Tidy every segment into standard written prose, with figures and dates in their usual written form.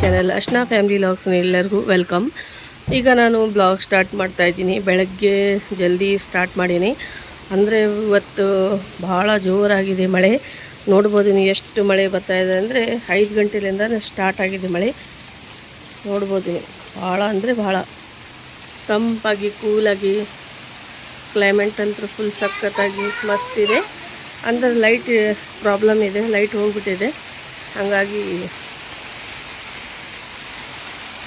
Channel Archana family vlogs ಎಲ್ಲರಿಗೂ welcome. ಈಗ ನಾನು ಬ್ಲಾಗ್ ಸ್ಟಾರ್ಟ್ ಮಾಡ್ತಾ ಇದ್ದೀನಿ. ಬೆಳಗ್ಗೆ ಜಲ್ದಿ ಸ್ಟಾರ್ಟ್ ಮಾಡೀನಿ. ಅಂದರೆ ಇವತ್ತು ಭಾಳ ಜೋರಾಗಿದೆ ಮಳೆ. ನೋಡ್ಬೋದು ನೀವು ಎಷ್ಟು ಮಳೆ ಬರ್ತಾ ಇದೆ ಅಂದರೆ 5 ಗಂಟೆಲಿಂದ ಸ್ಟಾರ್ಟ್ ಆಗಿದೆ ಮಳೆ. ನೋಡ್ಬೋದು ನೀವು ಭಾಳ ಅಂದರೆ ಭಾಳ ತಂಪಾಗಿ ಕೂಲಾಗಿ ಕ್ಲೈಮೇಟ್ ಅಂತೂ ಫುಲ್ ಸಖತ್ತಾಗಿ ಮಸ್ತಿದೆ. ಅಂದರೆ ಲೈಟ್ ಪ್ರಾಬ್ಲಮ್ ಇದೆ, ಲೈಟ್ ಹೋಗ್ಬಿಟ್ಟಿದೆ. ಹಾಗಾಗಿ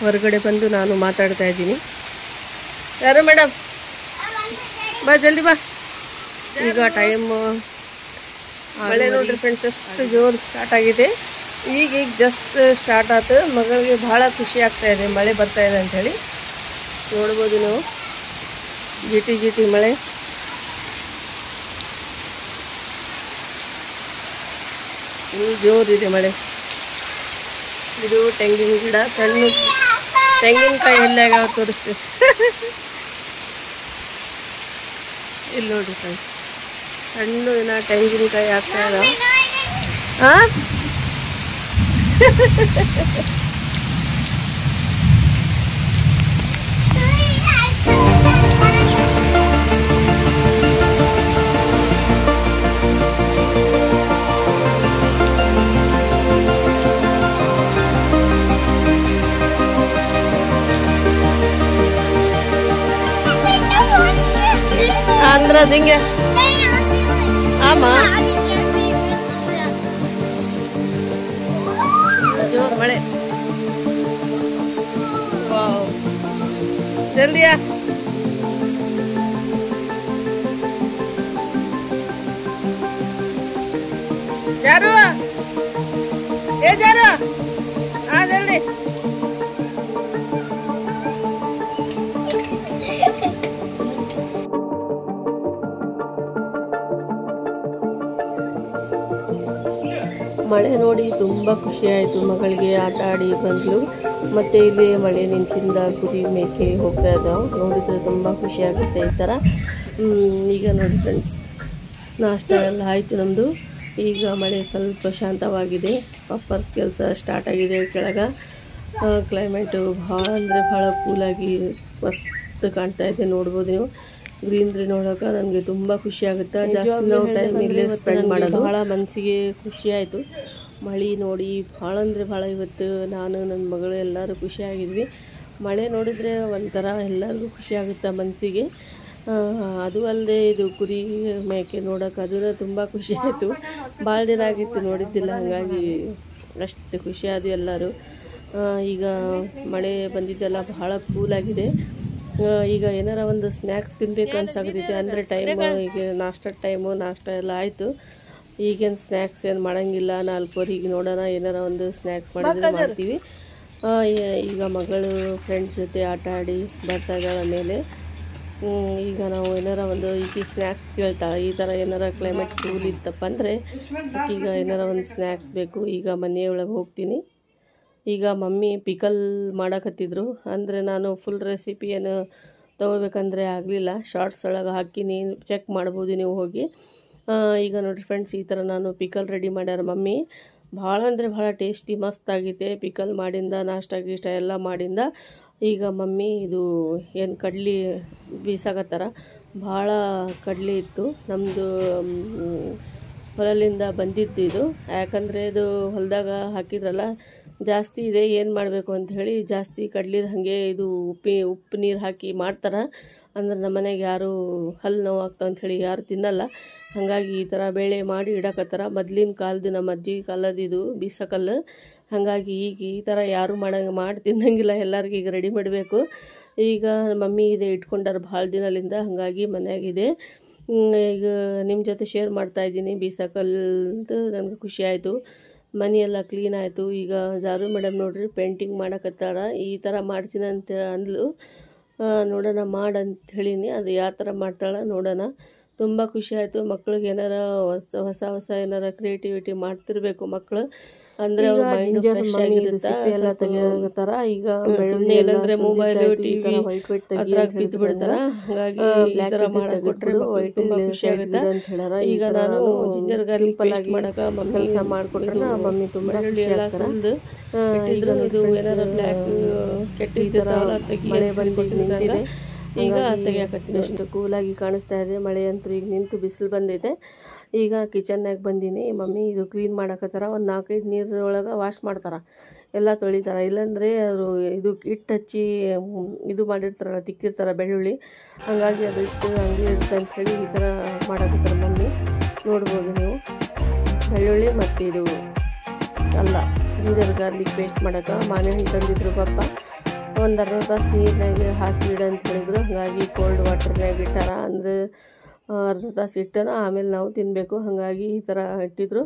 ಹೊರಗಡೆ ಬಂದು ನಾನು ಮಾತಾಡ್ತಾ ಇದ್ದೀನಿ. ಯಾರು ಮೇಡಮ್ ಬಾ ಜಲ್ದಿ ಬಾ. ಈಗ ಟೈಮ್ ಮಳೆ ನೋಡ್ರಿ ಫ್ರೆಂಡ್ಸ್ ಎಷ್ಟು ಜೋರು ಸ್ಟಾರ್ಟ್ ಆಗಿದೆ. ಈಗ ಜಸ್ಟ್ ಸ್ಟಾರ್ಟ್ ಆಯ್ತು. ಮಗಳಿಗೆ ಭಾಳ ಖುಷಿ ಆಗ್ತಾ ಇದೆ ಮಳೆ ಬರ್ತಾ ಇದೆ ಅಂಥೇಳಿ. ನೋಡ್ಬೋದು ನೀವು ಜಿಟಿ ಜಿಟಿ ಮಳೆ. ಫುಲ್ ಜೋರಿದೆ ಮಳೆ. ಇದು ತೆಂಗಿನ ಗಿಡ, ಸಣ್ಣ ತೆಂಗಿನಕಾಯಿ ಎಲ್ಲಾಗ ತೋರಿಸ್ತೀವಿ. ಇಲ್ಲಿ ನೋಡಿ ಫ್ರೆಂಡ್ಸ್, ಸಣ್ಣ ತೆಂಗಿನಕಾಯಿ ಆಗ್ತಾ ಇದಾವೆ. ஆந்திரா ஜிங்க ஆமா ஜோர் மழை. வாவ் ஜல்தியா ಜಾರು ಏ ಜಾರು ಆ ಜಲ್ದಿ. ಮಳೆ ನೋಡಿ ತುಂಬ ಖುಷಿಯಾಯಿತು. ಮಗಳಿಗೆ ಆಟ ಆಡಿ ಬಂದಳು. ಮತ್ತು ಇಲ್ಲಿ ಮಳೆ ನಿಂತಿಂದ ಕುರಿ ಮೇಕೆ ಹೋಗ್ತಾ ಇದ್ದಾವೆ. ನೋಡಿದರೆ ತುಂಬ ಖುಷಿಯಾಗುತ್ತೆ ಈ ಥರ. ಈಗ ನೋಡಿ ಫ್ರೆಂಡ್ಸ್, ನಾಷ್ಟ ಎಲ್ಲ ಆಯಿತು ನಮ್ಮದು. ಈಗ ಮಳೆ ಸ್ವಲ್ಪ ಶಾಂತವಾಗಿದೆ. ಪಪ್ಪರ್ ಕೆಲಸ ಸ್ಟಾರ್ಟ್ ಆಗಿದೆ ಕೆಳಗೆ. ಕ್ಲೈಮೇಟು ಭಾಳ ಅಂದರೆ ಭಾಳ ಕೂಲಾಗಿ ಮಸ್ತ್ ಕಾಣ್ತಾ ಇದೆ. ನೋಡ್ಬೋದು ನೀವು ಗ್ರೀನ್ರಿ ನೋಡೋಕೆ ನನಗೆ ತುಂಬ ಖುಷಿ ಆಗುತ್ತೆ. ಜಾಸ್ತಿ ನಾವು ಟೈಮ್ ಇಲ್ಲೇ ಸ್ಪೆಂಡ್ ಮಾಡೋದು. ಭಾಳ ಮನಸ್ಸಿಗೆ ಖುಷಿ ಆಯಿತು ಮಳೆ ನೋಡಿ. ಭಾಳ ಅಂದರೆ ಭಾಳ ಇವತ್ತು ನಾನು ನನ್ನ ಮಗಳು ಎಲ್ಲರೂ ಖುಷಿಯಾಗಿದ್ವಿ. ಮಳೆ ನೋಡಿದರೆ ಒಂಥರ ಎಲ್ಲರಿಗೂ ಖುಷಿ ಆಗುತ್ತೆ ಮನಸ್ಸಿಗೆ. ಅದು ಅಲ್ಲದೆ ಇದು ಕುರಿ ಮೇಕೆ ನೋಡೋಕೆ ಅದೂ ತುಂಬ ಖುಷಿ ಆಯಿತು. ಭಾಳ ದಿನ ಆಗಿತ್ತು ನೋಡಿದ್ದಿಲ್ಲ, ಹಾಗಾಗಿ ಅಷ್ಟು ಖುಷಿಯಾದ ಎಲ್ಲರೂ. ಈಗ ಮಳೆ ಬಂದಿದ್ದೆಲ್ಲ ಭಾಳ ಕೂಲಾಗಿದೆ. ಈಗ ಏನಾರ ಒಂದು ಸ್ನ್ಯಾಕ್ಸ್ ತಿನ್ಬೇಕು ಅನ್ಸಾಕತ್ತೈತಿ. ಅಂದರೆ ಟೈಮ್ ಈಗ ನಾಷ್ಟ ಎಲ್ಲ ಆಯಿತು. ಈಗೇನು ಸ್ನ್ಯಾಕ್ಸ್ ಏನು ಮಾಡೋಂಗಿಲ್ಲ. 4:15 ನೋಡೋಣ, ಏನಾರ ಒಂದು ಸ್ನ್ಯಾಕ್ಸ್ ಮಾಡಿದ್ರೆ ಮಾಡ್ತೀವಿ. ಈಗ ಮಗಳು ಫ್ರೆಂಡ್ಸ್ ಜೊತೆ ಆಟ ಆಡಿ ಬರ್ತಾ ಇದ್ದಾಳೆ ಮೇಲೆ. ಈಗ ನಾವು ಏನಾರ ಒಂದು ಈಗ ಸ್ನ್ಯಾಕ್ಸ್ ಕೇಳ್ತಾಳೆ. ಈ ಥರ ಏನಾರ ಕ್ಲೈಮೇಟ್ ಕೂಲ್ ಇತ್ತಪ್ಪ ಅಂದರೆ ಈಗ ಏನಾರ ಒಂದು ಸ್ನ್ಯಾಕ್ಸ್ ಬೇಕು. ಈಗ ಮನೆಯೊಳಗೆ ಹೋಗ್ತೀನಿ. ಈಗ ಮಮ್ಮಿ ಪಿಕಲ್ ಮಾಡಕತ್ತಿದ್ರು. ಅಂದರೆ ನಾನು ಫುಲ್ ರೆಸಿಪಿ ಏನು ತೊಗೋಬೇಕಂದ್ರೆ ಆಗಲಿಲ್ಲ. ಶಾರ್ಟ್ಸ್ ಒಳಗೆ ಹಾಕಿನಿ, ಚೆಕ್ ಮಾಡ್ಬೋದು ನೀವು ಹೋಗಿ. ಈಗ ನೋಡಿರಿ ಫ್ರೆಂಡ್ಸ್, ಈ ಥರ ನಾನು ಪಿಕಲ್ ರೆಡಿ ಮಾಡ್ಯಾರ ಮಮ್ಮಿ. ಭಾಳ ಅಂದರೆ ಭಾಳ ಟೇಸ್ಟಿ ಮಸ್ತ್ ಆಗೈತೆ. ಪಿಕಲ್ ಮಾಡಿಂದ ನಾಷ್ಟ ಗೀಷ್ಟ ಎಲ್ಲ ಮಾಡಿಂದ ಈಗ ಮಮ್ಮಿ ಇದು ಏನು ಕಡ್ಲಿ ಬೀಸಾಕತ್ತಾರ. ಭಾಳ ಕಡ್ಲಿ ಇತ್ತು ನಮ್ಮದು ಹೊಲದಿಂದ ಬಂದಿದ್ದು ಇದು. ಯಾಕಂದರೆ ಇದು ಹೊಲದಾಗ ಹಾಕಿದ್ರಲ್ಲ ಜಾಸ್ತಿ ಇದೆ. ಏನು ಮಾಡಬೇಕು ಅಂಥೇಳಿ ಜಾಸ್ತಿ ಕಡ್ಲಿದ ಹಾಗೆ ಇದು ಉಪ್ಪು ನೀರು ಹಾಕಿ ಮಾಡ್ತಾರೆ. ಅಂದ್ರೆ ನಮ್ಮ ಮನೆಗೆ ಯಾರು ಹಲ್ಲು ನೋವು ಆಗ್ತಾವ ಅಂಥೇಳಿ ಯಾರು ತಿನ್ನಲ್ಲ. ಹಾಗಾಗಿ ಈ ಥರ ಬೇಳೆ ಮಾಡಿ ಇಡಕತ್ತಾರ. ಮೊದಲಿನ ಕಾಲದ ನಮ್ಮ ಅಜ್ಜಿ ಕಾಲದ ಇದು ಬೀಸಕಲ್ಲು. ಹಾಗಾಗಿ ಈಗ ಈ ಥರ ಯಾರು ಮಾಡಿ ತಿನ್ನಂಗಿಲ್ಲ. ಎಲ್ಲರಿಗೂ ಈಗ ರೆಡಿ ಮಾಡಬೇಕು. ಈಗ ಮಮ್ಮಿ ಇದೆ ಇಟ್ಕೊಂಡಾರ ಭಾಳ ದಿನದಿಂದ, ಹಾಗಾಗಿ ಮನೆಯಾಗಿದೆ. ಈಗ ನಿಮ್ಮ ಜೊತೆ ಶೇರ್ ಮಾಡ್ತಾಯಿದ್ದೀನಿ ಬೀಸಕಲ್ದು. ನನಗೆ ಖುಷಿ ಆಯಿತು. ಮನೆಯೆಲ್ಲ ಕ್ಲೀನ್ ಆಯಿತು. ಈಗ ಜಾರು ಮೇಡಮ್ ನೋಡ್ರಿ ಪೇಂಟಿಂಗ್ ಮಾಡಕತ್ತಾಳ. ಈ ಥರ ಮಾಡ್ತೀನಿ ಅಂತ ಅಂದ್ಲು. ನೋಡೋಣ ಮಾಡಂತ ಹೇಳೀನಿ. ಅದು ಯಾವ ಥರ ಮಾಡ್ತಾಳೆ ನೋಡೋಣ. ತುಂಬ ಖುಷಿ ಆಯಿತು. ಮಕ್ಳಿಗೆ ಏನಾರ ಹೊಸ ಹೊಸ ಏನಾರ ಕ್ರಿಯೇಟಿವಿಟಿ ಮಾಡ್ತಿರ್ಬೇಕು ಮಕ್ಕಳು, ಅಂದರೆ ಅವ್ರ ಮೈಂಡ್ ಫ್ರೆಶ್ ಆಗಿರುತ್ತೆ. ಎಲ್ಲ ತೆಗಿಯಕತ್ತಾರ ಈಗ. ಸುಮ್ಮನೆ ಇಲ್ಲಂದ್ರೆ ಮೊಬೈಲ್ ಟಿವಿ ಅದ್ರಾಗ ಬಿದ್ದು ಬಿಡ್ತಾರ. ಹಾಗಾಗಿ ಈ ಥರ ಮಾಡಿಕೊಟ್ರೆ ತುಂಬ ಖುಷಿ ಆಗುತ್ತೆ ಅಂತ ಹೇಳಾರ. ಈಗ ನಾನು ಜಿಂಜರ್ ಗಾರ್ಲಿಕ್ ಪೇಸ್ಟ್ ಮಾಡಕ ಕೆಲಸ ಮಾಡಿಕೊಟ್ರೆ ಮಮ್ಮಿ ತುಂಬ ಎಲ್ಲ ಸುಲ್ದು ಇಟ್ಟಿದ್ರು. ಇದು ಏನಾರ ಬ್ಲ್ಯಾಕ್ ಕೆಟ್ಟಿದ್ದಾವಲ್ಲ ತೆಗಿ ಮಳೆ ಬಂದಿದೆ. ಈಗ ತೆಗಿಯಾಕತ್ತೀನಿ. ಎಷ್ಟು ಕೂಲಾಗಿ ಕಾಣಿಸ್ತಾ ಇದೆ. ಮಳೆ ಅಂತೂ ಈಗ ನಿಂತು ಬಿಸಿಲು ಬಂದಿದೆ. ಈಗ ಕಿಚನ್ನಾಗ ಬಂದೀನಿ. ಮಮ್ಮಿ ಇದು ಕ್ಲೀನ್ ಮಾಡಕತ್ತಾರ. ಒಂದು 4-5 ನೀರೊಳಗೆ ವಾಶ್ ಮಾಡ್ತಾರೆ, ಎಲ್ಲ ತೊಳಿತಾರೆ. ಇಲ್ಲಾಂದರೆ ಅದು ಇದು ಹಿಟ್ಟು ಹಚ್ಚಿ ಇದು ಮಾಡಿರ್ತಾರಲ್ಲ, ತಿಕ್ಕಿರ್ತಾರೆ ಬೆಳ್ಳುಳ್ಳಿ, ಹಾಗಾಗಿ ಅದು ಇಟ್ಟು ಹಂಗೆ ಇರುತ್ತೆ ಅಂಥೇಳಿ ಈ ಥರ ಮಾಡಕತ್ತಾರೆ ಮಮ್ಮಿ. ನೋಡ್ಬೋದು ನೀವು. ಬೆಳ್ಳುಳ್ಳಿ ಮತ್ತು ಇದು ಅಲ್ಲ ಜಿಂಜರ್ ಗಾರ್ಲಿಕ್ ಪೇಸ್ಟ್ ಮಾಡೋಕೆ ಮಾವಿನಹಣ್ಣು ತಂದಿದ್ರು ಪಾಪ. ಒಂದು ಅರ್ಧ ತಾಸು ನೀರಿನಾಗ ಹಾಕಿ ಇಡ ಅಂತ ಹೇಳಿದ್ರು. ಹಾಗಾಗಿ ಕೋಲ್ಡ್ ವಾಟರ್ನಾಗ ಇಟ್ಟಾರ. ಅಂದರೆ ಅರ್ಧ ತಾಸು ಇಟ್ಟನ ಆಮೇಲೆ ನಾವು ತಿನ್ನಬೇಕು. ಹಾಗಾಗಿ ಈ ಥರ ಇಟ್ಟಿದ್ರು.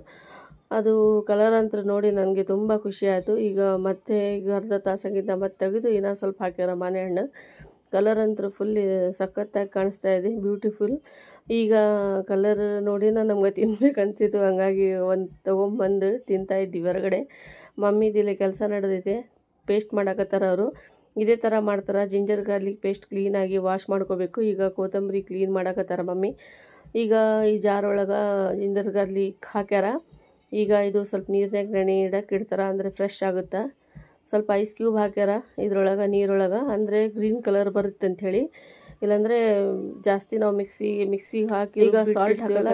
ಅದು ಕಲರ್ ಅಂತ ನೋಡಿ ನನಗೆ ತುಂಬ ಖುಷಿ ಆಯಿತು. ಈಗ ಮತ್ತೆ ಈಗ ಅರ್ಧ ತಾಸಾಗಿದ್ದ ಮತ್ತೆ ತೆಗೆದು ಇನ್ನೂ ಸ್ವಲ್ಪ ಹಾಕ್ಯಾರ ಮಾವಿನಹಣ್ಣು. ಕಲರ್ ಅಂತೂ ಫುಲ್ ಸಖತ್ತಾಗಿ ಕಾಣಿಸ್ತಾ ಇದೆ, ಬ್ಯೂಟಿಫುಲ್. ಈಗ ಕಲರ್ ನೋಡಿನ ನಮ್ಗೆ ತಿನ್ಬೇಕು ಅನಿಸಿತು. ಹಾಗಾಗಿ ಒಂದು ತೊಗೊಂಬಂದು ತಿಂತಾಯಿದ್ವಿ ಹೊರಗಡೆ. ಮಮ್ಮಿದಿಲ್ಲಿ ಕೆಲಸ ನಡೆದೈತೆ, ಪೇಸ್ಟ್ ಮಾಡಕತ್ತಾರ ಅವರು. ಇದೇ ಥರ ಮಾಡ್ತಾರೆ. ಜಿಂಜರ್ ಗಾರ್ಲಿಕ್ ಪೇಸ್ಟ್ ಕ್ಲೀನಾಗಿ ವಾಶ್ ಮಾಡ್ಕೋಬೇಕು. ಈಗ ಕೊತ್ತಂಬರಿ ಕ್ಲೀನ್ ಮಾಡಕತ್ತಾರ ಮಮ್ಮಿ. ಈಗ ಈ ಜಾರ್ ಒಳಗೆ ಜಿಂಜರ್ ಗಾರ್ಲಿಕ್ ಹಾಕ್ಯಾರ. ಈಗ ಇದು ಸ್ವಲ್ಪ ನೀರಿನಾಗ ನೆನೆ ಇಡಕ್ಕೆ ಇಡ್ತಾರೆ, ಅಂದರೆ ಫ್ರೆಶ್ ಆಗುತ್ತೆ. ಸ್ವಲ್ಪ ಐಸ್ ಕ್ಯೂಬ್ ಹಾಕ್ಯಾರ ಇದ್ರೊಳಗೆ ನೀರೊಳಗೆ, ಅಂದರೆ ಗ್ರೀನ್ ಕಲರ್ ಬರುತ್ತೆ ಅಂಥೇಳಿ. ಇಲ್ಲಾಂದರೆ ಜಾಸ್ತಿ ನಾವು ಮಿಕ್ಸಿಗೆ ಹಾಕಿ ಈಗ ಸಾಲ್ಟ್ ಹಾಕಲ್ಲ,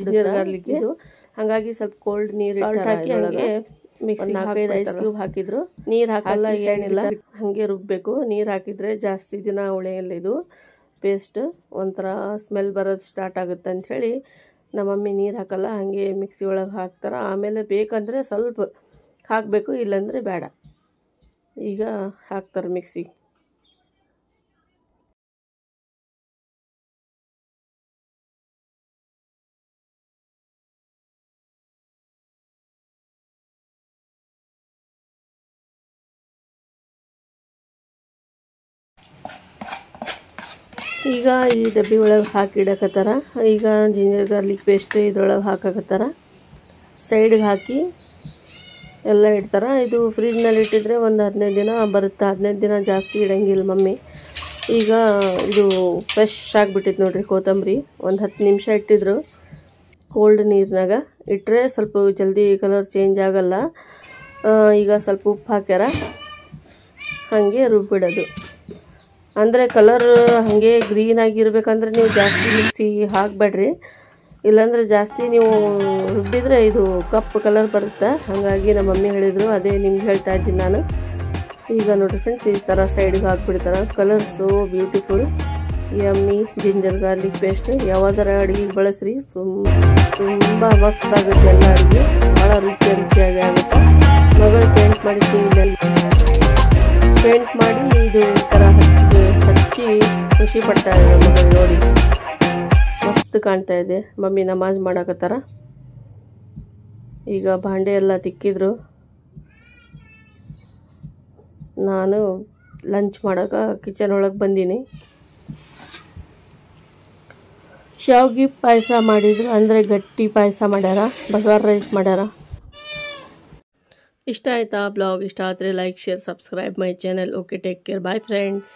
ಜಿಂಜರ್ ಗಾರ್ಲಿಕ್ ಇದು. ಹಾಗಾಗಿ ಸ್ವಲ್ಪ ಕೋಲ್ಡ್ ನೀರು ಹಾಕಿ ಹಾಗೆ ಮಿಕ್ಸಿ 4-5 ಐಸ್ ಕ್ಯೂಬ್ ಹಾಕಿದ್ರು. ನೀರು ಹಾಕಲ್ಲ, ಏನಿಲ್ಲ, ಹಾಗೆ ರುಬ್ಬಬೇಕು. ನೀರು ಹಾಕಿದರೆ ಜಾಸ್ತಿ ದಿನ ಉಳಿಯಲ್ಲ ಇದು ಪೇಸ್ಟ್. ಒಂಥರ ಸ್ಮೆಲ್ ಬರೋದು ಸ್ಟಾರ್ಟ್ ಆಗುತ್ತೆ ಅಂಥೇಳಿ ನಮ್ಮ ಮಮ್ಮಿ ನೀರು ಹಾಕಲ್ಲ, ಹಾಗೆ ಮಿಕ್ಸಿ ಒಳಗೆ ಹಾಕ್ತಾರೆ. ಆಮೇಲೆ ಬೇಕಂದರೆ ಸ್ವಲ್ಪ ಹಾಕಬೇಕು, ಇಲ್ಲಾಂದರೆ ಬೇಡ. ಈಗ ಹಾಕ್ತಾರೆ ಮಿಕ್ಸಿ. ಈಗ ಈ ಡಬ್ಬಿ ಒಳಗೆ ಹಾಕಿ ಇಡಕತ್ತಾರ. ಈಗ ಜಿಂಜರ್ ಗಾರ್ಲಿಕ್ ಪೇಸ್ಟ್ ಇದ್ರೊಳಗೆ ಹಾಕಕತ್ತಾರ. ಸೈಡ್ಗೆ ಹಾಕಿ ಎಲ್ಲ ಇಡ್ತಾರೆ. ಇದು ಫ್ರಿಜ್ನಲ್ಲಿ ಇಟ್ಟಿದ್ರೆ ಒಂದು 15 ದಿನ ಬರುತ್ತೆ. 15 ದಿನ ಜಾಸ್ತಿ ಇಡಂಗಿಲ್ಲ ಮಮ್ಮಿ. ಈಗ ಇದು ಫ್ರೆಶ್ ಆಗಿಬಿಟ್ಟಿತ್ತು ನೋಡಿರಿ ಕೊತ್ತಂಬರಿ. ಒಂದು 10 ನಿಮಿಷ ಇಟ್ಟಿದ್ರು ಕೋಲ್ಡ್ ನೀರಿನಾಗ. ಇಟ್ಟರೆ ಸ್ವಲ್ಪ ಜಲ್ದಿ ಕಲರ್ ಚೇಂಜ್ ಆಗಲ್ಲ. ಈಗ ಸ್ವಲ್ಪ ಉಪ್ಪು ಹಾಕ್ಯಾರ, ಹಾಗೆ ರುಬ್ಬಿಡೋದು. ಅಂದರೆ ಕಲರ್ ಹಾಗೆ ಗ್ರೀನ್ ಆಗಿರ್ಬೇಕಂದ್ರೆ ನೀವು ಜಾಸ್ತಿ ಮಿಕ್ಸಿ ಹಾಕಬೇಡ್ರಿ, ಇಲ್ಲಾಂದರೆ ಜಾಸ್ತಿ ನೀವು ರುಬ್ಬಿದರೆ ಇದು ಕಪ್ಪು ಕಲರ್ ಬರುತ್ತೆ. ಹಾಗಾಗಿ ನಮ್ಮ ಮಮ್ಮಿ ಹೇಳಿದರು, ಅದೇ ನಿಮ್ಗೆ ಹೇಳ್ತಾ ಇದ್ದೀನಿ ನಾನು. ಈಗ ನೋಡಿರಿ ಫ್ರೆಂಡ್ಸ್, ಈ ಥರ ಸೈಡ್ಗೆ ಹಾಕ್ಬಿಡ್ತಾರೆ. Colour so beautiful, yummy ginger garlic paste. ಯಾವುದರ ಅಡುಗೆಗೆ ಬಳಸ್ರಿ, ತುಂಬ ಮಸ್ತಾಗುತ್ತೆ. ಎಲ್ಲ ಅಡುಗೆ ಭಾಳ ರುಚಿಯಾಗಿ ಆಗುತ್ತೆ. ಮಗಳು ಪೇಂಟ್ ಮಾಡಿ ಪೇಂಟ್ ಮಾಡಿ ಇದು ಈ ಥರ ಹಚ್ಚಿ ಖುಷಿ ಪಡ್ತಾ ಇದೆ ಮಗಳು ನೋಡಿ. ಮಸ್ತ್ ಕಾಣ್ತಾ ಇದೆ. ಮಮ್ಮಿ ನಮಾಜ್ ಮಾಡಕತ್ತಾರ. ಈಗ ಭಾಂಡೆ ಎಲ್ಲ ತಿಕ್ಕಿದ್ರು. ನಾನು ಲಂಚ್ ಮಾಡೋಕೆ ಕಿಚನ್ ಒಳಗೆ ಬಂದೀನಿ. ಶಾವ್ಗೆ ಪಾಯಸ ಮಾಡಿದ್ರು, ಅಂದರೆ ಗಟ್ಟಿ ಪಾಯಸ ಮಾಡ್ಯಾರ, ಬಗಾರ್ ರೈಸ್ ಮಾಡ್ಯಾರ. ಇಷ್ಟ ಆಯ್ತಾ ಬ್ಲಾಗ್? ಇಷ್ಟ ಆದರೆ like, share, subscribe my channel. Okay, take care, bye friends.